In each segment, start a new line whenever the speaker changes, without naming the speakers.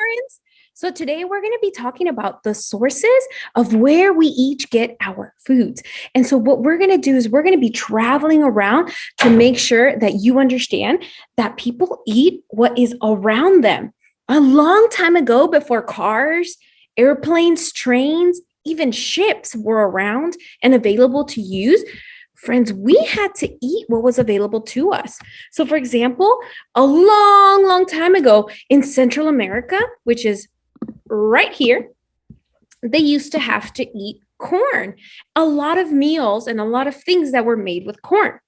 friends. So today we're going to be talking about the sources of where we each get our foods. And so what we're going to do is we're going to be traveling around to make sure that you understand that people eat what is around them. A long time ago, before cars, airplanes, trains, even ships were around and available to use, friends, we had to eat what was available to us. So, for example, a long time ago in Central America, which is right here, they used to have to eat corn. A lot of meals and a lot of things that were made with corn.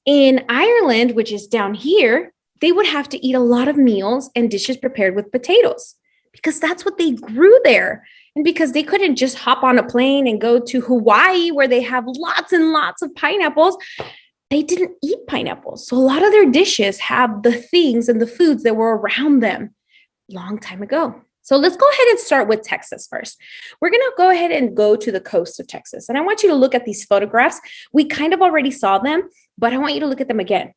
In Ireland, which is down here, they would have to eat a lot of meals and dishes prepared with potatoes because that's what they grew there. And because they couldn't just hop on a plane and go to Hawaii where they have lots and lots of pineapples, they didn't eat pineapples. So a lot of their dishes have the things and the foods that were around them long time ago. So let's go ahead and start with Texas first. We're going to go ahead and go to the coast of Texas. And I want you to look at these photographs. We kind of already saw them, but I want you to look at them again.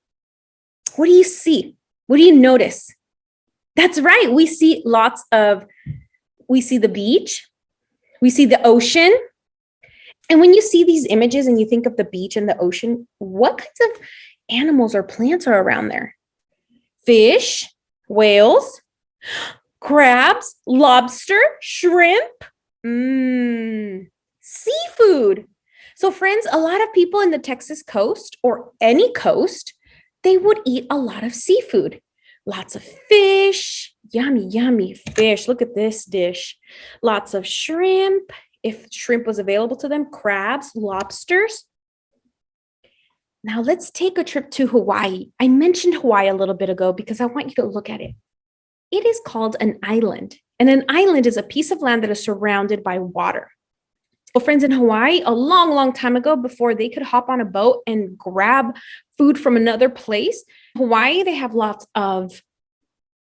What do you see? What do you notice? That's right. We see the beach. We see the ocean. And when you see these images and you think of the beach and the ocean, what kinds of animals or plants are around there? Fish, whales, crabs, lobster, shrimp, seafood. So friends, a lot of people in the Texas coast or any coast, they would eat a lot of seafood. Lots of fish, yummy fish. Look at this dish. Lots of shrimp, if shrimp was available to them, crabs, lobsters. Now let's take a trip to Hawaii. I mentioned Hawaii a little bit ago because I want you to look at it. It is called an island, and an island is a piece of land that is surrounded by water. Well, friends, in Hawaii, a long time ago, before they could hop on a boat and grab food from another place, Hawaii, they have lots of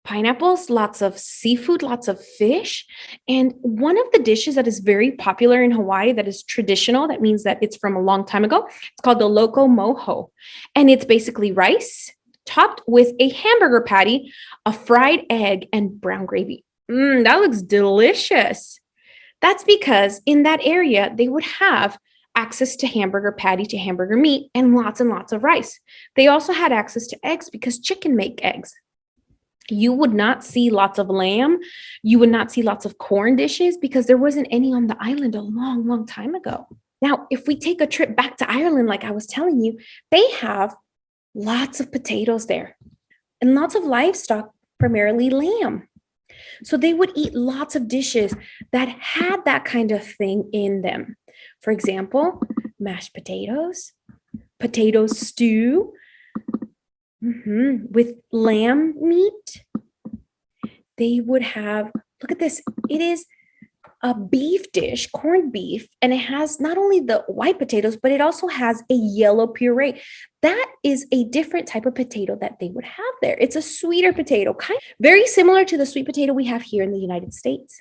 pineapples, lots of seafood, lots of fish. And one of the dishes that is very popular in Hawaii that is traditional, that means that it's from a long time ago, it's called the loco moho. And it's basically rice topped with a hamburger patty, a fried egg, and brown gravy. That looks delicious. That's because in that area, they would have access to hamburger patty, to hamburger meat, and lots of rice. They also had access to eggs because chicken make eggs. You would not see lots of lamb. You would not see lots of corn dishes because there wasn't any on the island a long time ago. Now, if we take a trip back to Ireland, like I was telling you, they have lots of potatoes there and lots of livestock, primarily lamb. So they would eat lots of dishes that had that kind of thing in them. For example, mashed potatoes, potato stew with lamb meat. They would have, look at this, it is a beef dish, corned beef, and it has not only the white potatoes, but it also has a yellow puree. That is a different type of potato that they would have there. It's a sweeter potato, very similar to the sweet potato we have here in the United States.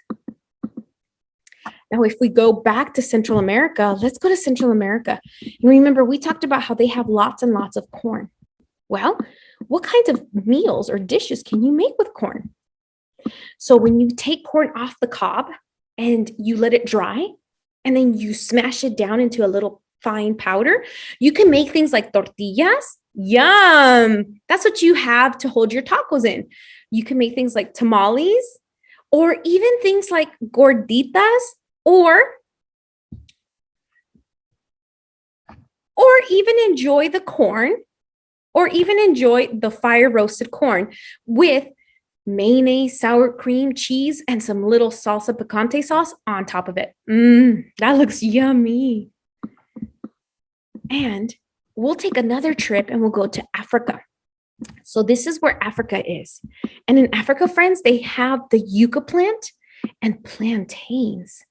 Now, if we go back to Central America, let's go to Central America. And remember, we talked about how they have lots and lots of corn. Well, what kinds of meals or dishes can you make with corn? So when you take corn off the cob, and you let it dry, and then you smash it down into a little fine powder, you can make things like tortillas. Yum! That's what you have to hold your tacos in. You can make things like tamales, or even things like gorditas, or even enjoy the corn, or even enjoy the fire roasted corn with mayonnaise, sour cream, cheese, and some little salsa picante sauce on top of it. That looks yummy. And we'll take another trip and we'll go to Africa. So this is where Africa is. And in Africa, friends, they have the yucca plant and plantains.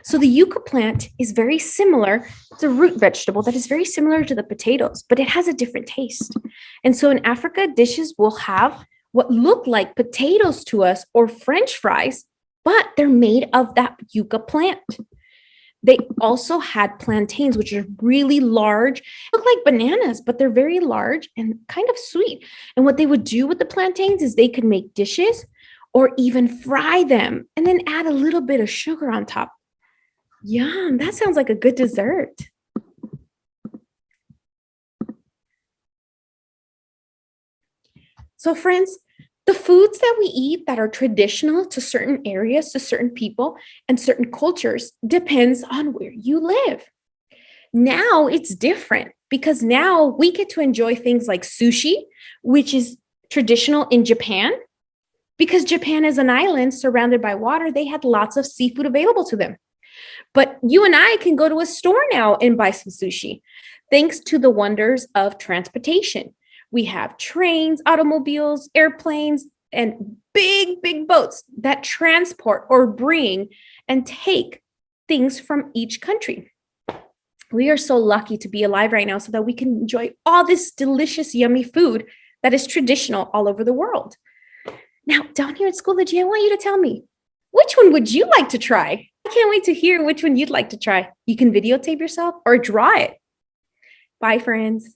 So the yucca plant is very similar. It's a root vegetable that is very similar to the potatoes, but it has a different taste. And so in Africa, dishes will have what look like potatoes to us or French fries, but they're made of that yucca plant. They also had plantains, which are really large, look like bananas, but they're very large and kind of sweet. And what they would do with the plantains is they could make dishes, or even fry them and then add a little bit of sugar on top. Yum, that sounds like a good dessert. So, friends, the foods that we eat that are traditional to certain areas, to certain people, and certain cultures depends on where you live. Now it's different because now we get to enjoy things like sushi, which is traditional in Japan. Because Japan is an island surrounded by water, they had lots of seafood available to them. But you and I can go to a store now and buy some sushi, thanks to the wonders of transportation. We have trains, automobiles, airplanes, and big, big boats that transport or bring and take things from each country. We are so lucky to be alive right now so that we can enjoy all this delicious, yummy food that is traditional all over the world. Now, down here at School of the G, I want you to tell me, which one would you like to try? I can't wait to hear which one you'd like to try. You can videotape yourself or draw it. Bye, friends.